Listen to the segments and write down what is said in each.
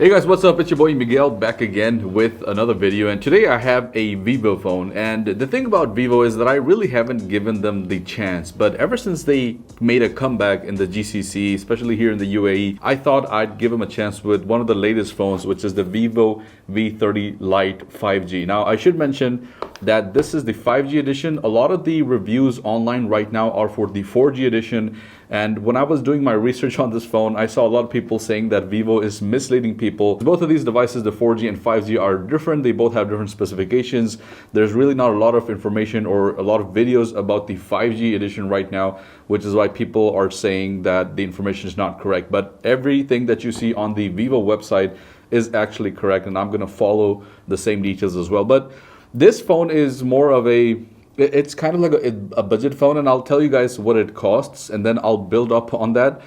Hey guys, what's up? It's your boy Miguel back again with another video, and today I have a Vivo phone. And the thing about Vivo is that I really haven't given them the chance, but ever since they made a comeback in the GCC, especially here in the UAE, I thought I'd give them a chance with one of the latest phones, which is the Vivo V30 Lite 5G. Now I should mention that this is the 5G edition. A lot of the reviews online right now are for the 4G edition. And when I was doing my research on this phone, I saw a lot of people saying that Vivo is misleading people. Both of these devices, the 4G and 5G, are different. They both have different specifications. There's really not a lot of information or a lot of videos about the 5G edition right now, which is why people are saying that the information is not correct. But everything that you see on the Vivo website is actually correct, and I'm going to follow the same details as well. But this phone is more of it's kind of like a budget phone, and I'll tell you guys what it costs, and then I'll build up on that.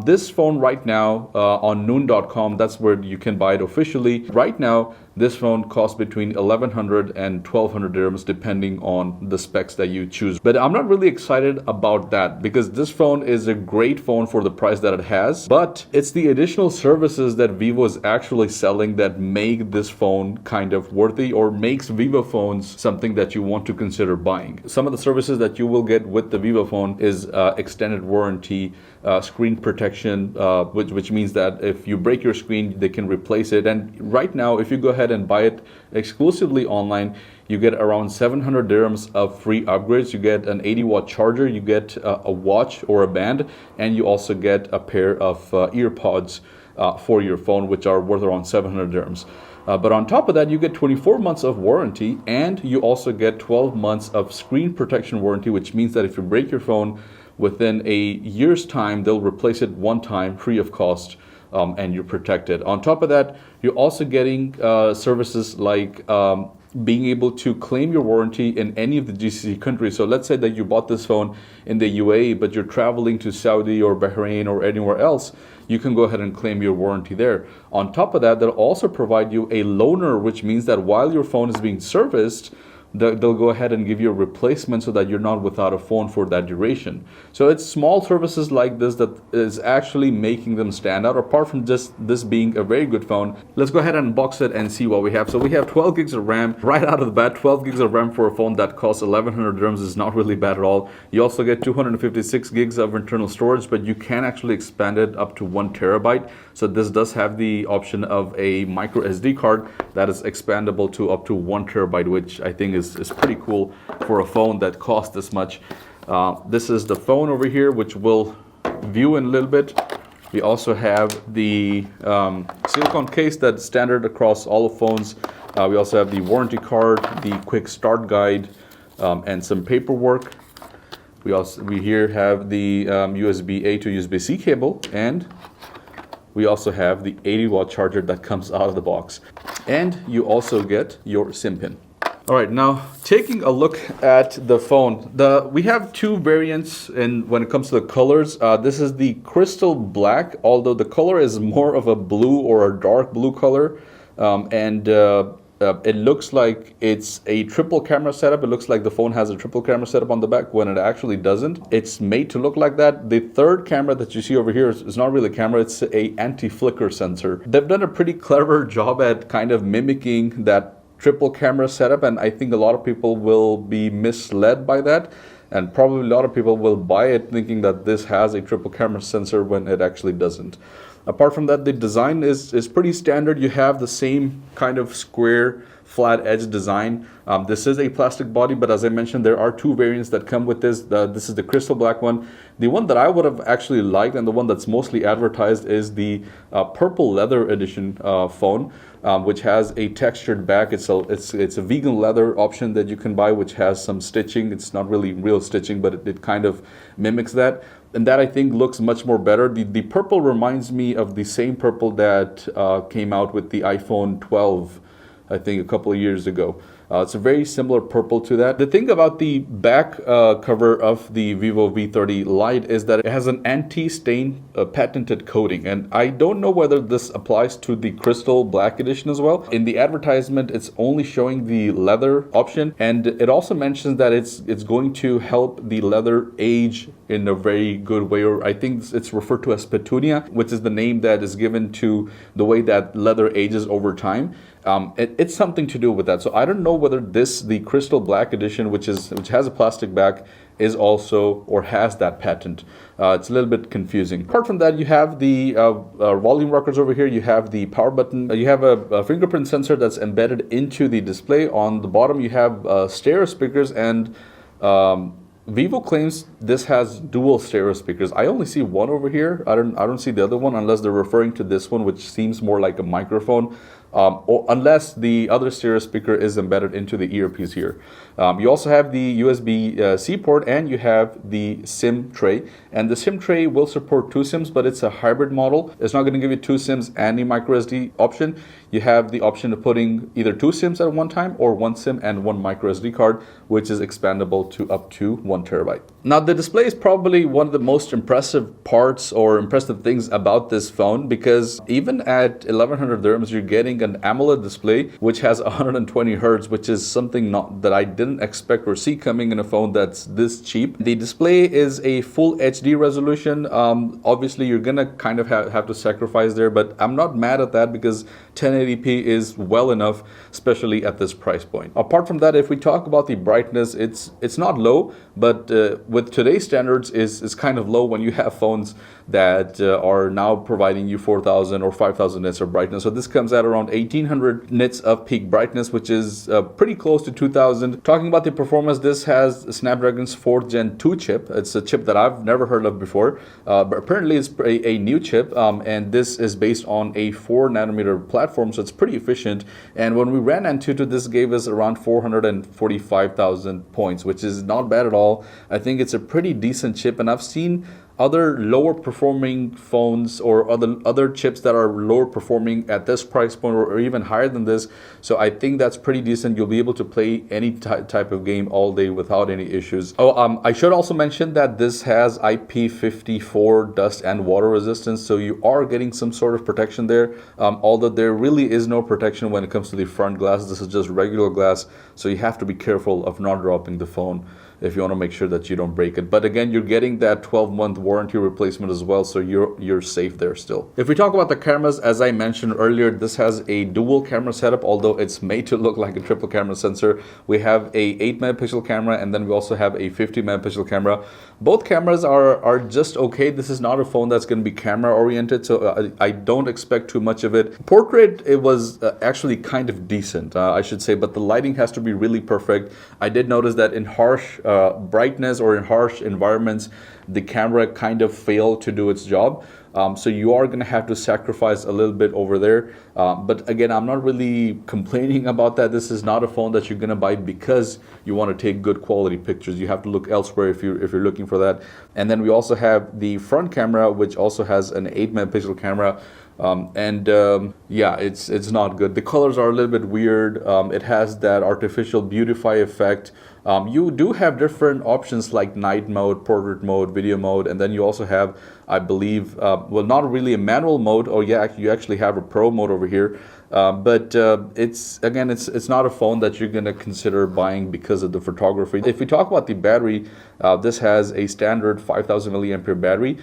This phone right now on noon.com, that's where you can buy it officially. Right now, this phone costs between 1100 and 1200 dirhams depending on the specs that you choose. But I'm not really excited about that because this phone is a great phone for the price that it has, but it's the additional services that Vivo is actually selling that make this phone kind of worthy or makes Vivo phones something that you want to consider buying. Some of the services that you will get with the Vivo phone is extended warranty, screen protection, which means that if you break your screen, they can replace it. And right now, if you go ahead and buy it exclusively online, you get around 700 dirhams of free upgrades. You get an 80-watt charger, you get a watch or a band, and you also get a pair of earpods for your phone, which are worth around 700 dirhams. But on top of that, you get 24 months of warranty, and you also get 12 months of screen protection warranty, which means that if you break your phone within a year's time, they'll replace it one time free of cost, and you're protected. On top of that, you're also getting services like being able to claim your warranty in any of the GCC countries. So let's say that you bought this phone in the UAE, but you're traveling to Saudi or Bahrain or anywhere else, you can go ahead and claim your warranty there. On top of that, they'll also provide you a loaner, which means that while your phone is being serviced, they'll go ahead and give you a replacement so that you're not without a phone for that duration. So it's small services like this that is actually making them stand out, apart from just this being a very good phone. Let's go ahead and unbox it and see what we have. So we have 12 gigs of RAM right out of the bat. 12 gigs of RAM for a phone that costs 1100 dirhams is not really bad at all. You also get 256 gigs of internal storage, but you can actually expand it up to 1 terabyte. So this does have the option of a micro SD card that is expandable to up to 1 terabyte, which I think is pretty cool for a phone that costs this much. This is the phone over here, which we'll view in a little bit. We also have the silicone case that's standard across all of phones. We also have the warranty card, the quick start guide, and some paperwork. We here have the USB-A to USB-C cable, and we also have the 80-watt charger that comes out of the box. And you also get your SIM pin. All right, now taking a look at the phone, we have two variants when it comes to the colors. This is the crystal black, although the color is more of a blue or a dark blue color, and it looks like it's a triple camera setup. It looks like the phone has a triple camera setup on the back when it actually doesn't. It's made to look like that. The third camera that you see over here is not really a camera, it's a anti-flicker sensor. They've done a pretty clever job at kind of mimicking that triple camera setup, and I think a lot of people will be misled by that, and probably a lot of people will buy it thinking that this has a triple camera sensor when it actually doesn't. Apart from that, the design is pretty standard. You have the same kind of square flat edge design. This is a plastic body, but as I mentioned, there are two variants that come with this. This is the crystal black one. The one that I would have actually liked, and the one that's mostly advertised, is the purple leather edition phone, which has a textured back. It's a vegan leather option that you can buy, which has some stitching. It's not really real stitching, but it kind of mimics that. And that I think looks much more better. The purple reminds me of the same purple that came out with the iPhone 12, I think a couple of years ago. It's a very similar purple to that. The thing about the back cover of the Vivo V30 Lite is that it has an anti-stain patented coating, and I don't know whether this applies to the crystal black edition as well. In the advertisement, it's only showing the leather option, and it also mentions that it's going to help the leather age in a very good way, or I think it's referred to as petunia, which is the name that is given to the way that leather ages over time. It's something to do with that. So I don't know whether the crystal black edition, which has a plastic back, is also or has that patent. It's a little bit confusing. Apart from that, you have the volume rockers over here. You have the power button. You have a fingerprint sensor that's embedded into the display. On the bottom, you have stereo speakers, and Vivo claims this has dual stereo speakers. I only see one over here. I don't see the other one, unless they're referring to this one, which seems more like a microphone. Or unless the other stereo speaker is embedded into the earpiece here. You also have the USB-C port, and you have the SIM tray. And the SIM tray will support 2 SIMs, but it's a hybrid model. It's not going to give you 2 SIMs and a micro SD option. You have the option of putting either 2 SIMs at one time or 1 SIM and 1 micro SD card, which is expandable to up to 1 terabyte. Now, the display is probably one of the most impressive parts or impressive things about this phone, because even at 1100 dirhams, you're getting an AMOLED display which has 120 Hz, which is something that I didn't expect or see coming in a phone that's this cheap. The display is a full HD resolution. Obviously, you're gonna kind of have to sacrifice there, but I'm not mad at that because 1080p is well enough, especially at this price point. Apart from that, if we talk about the brightness, it's not low, but with today's standards is kind of low when you have phones that are now providing you 4000 or 5000 nits of brightness. So this comes at around 1800 nits of peak brightness, which is pretty close to 2000. Talking about the performance, this has Snapdragon's 4th Gen 2 chip. It's a chip that I've never heard of before, but apparently it's a new chip, and this is based on a 4 nanometer platform, so it's pretty efficient. And when we ran Antutu, this gave us around 445,000 points, which is not bad at all. I think it's a pretty decent chip, and I've seen other lower performing phones or other chips that are lower performing at this price point or even higher than this. So I think that's pretty decent. You'll be able to play any type of game all day without any issues. I should also mention that this has IP54 dust and water resistance, so you are getting some sort of protection there, although there really is no protection when it comes to the front glass. This is just regular glass, so you have to be careful of not dropping the phone if you want to make sure that you don't break it. But again, you're getting that 12-month warranty replacement as well, so you're safe there still. If we talk about the cameras, as I mentioned earlier, this has a dual camera setup, although it's made to look like a triple camera sensor. We have a 8 megapixel camera, and then we also have a 50 megapixel camera. Both cameras are just okay. This is not a phone that's going to be camera oriented, so I don't expect too much of it. Portrait, it was actually kind of decent, I should say, but the lighting has to be really perfect. I did notice that in harsh brightness or in harsh environments, the camera kind of failed to do its job. So you are going to have to sacrifice a little bit over there. But again, I'm not really complaining about that. This is not a phone that you're going to buy because you want to take good quality pictures. You have to look elsewhere if you're looking for that. And then we also have the front camera, which also has an 8 megapixel camera. Yeah, it's not good. The colors are a little bit weird. It has that artificial beautify effect. You do have different options like night mode, portrait mode, video mode, and then you also have, I believe, well, not really a manual mode. Oh yeah, you actually have a pro mode over here. But it's not a phone that you're going to consider buying because of the photography. If we talk about the battery, this has a standard 5000 milliampere battery,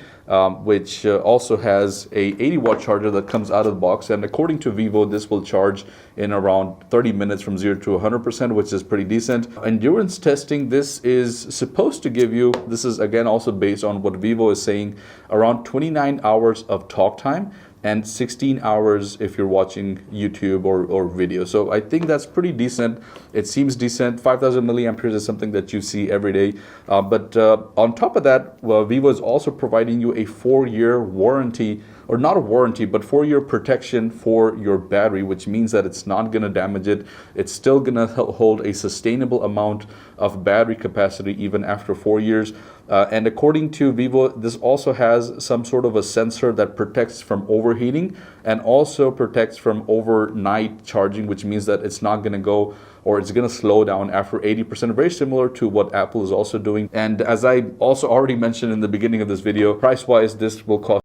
which also has a 80-watt charger that comes out of the box. And according to Vivo, this will charge in around 30 minutes from 0 to 100%, which is pretty decent. Endurance testing, this is supposed to give you, this is again also based on what Vivo is saying, around 29 hours of talk time and 16 hours if you're watching YouTube or video. So I think that's pretty decent. It seems decent. 5000 milliamperes is something that you see every day. But on top of that, Vivo is also providing you a 4-year warranty or not a warranty, but 4-year protection for your battery, which means that it's not going to damage it. It's still going to hold a sustainable amount of battery capacity even after 4 years. And according to Vivo, this also has some sort of a sensor that protects from overheating and also protects from overnight charging, which means that it's not going to go, or it's going to slow down after 80%, very similar to what Apple is also doing. And as I also already mentioned in the beginning of this video, price-wise, this will cost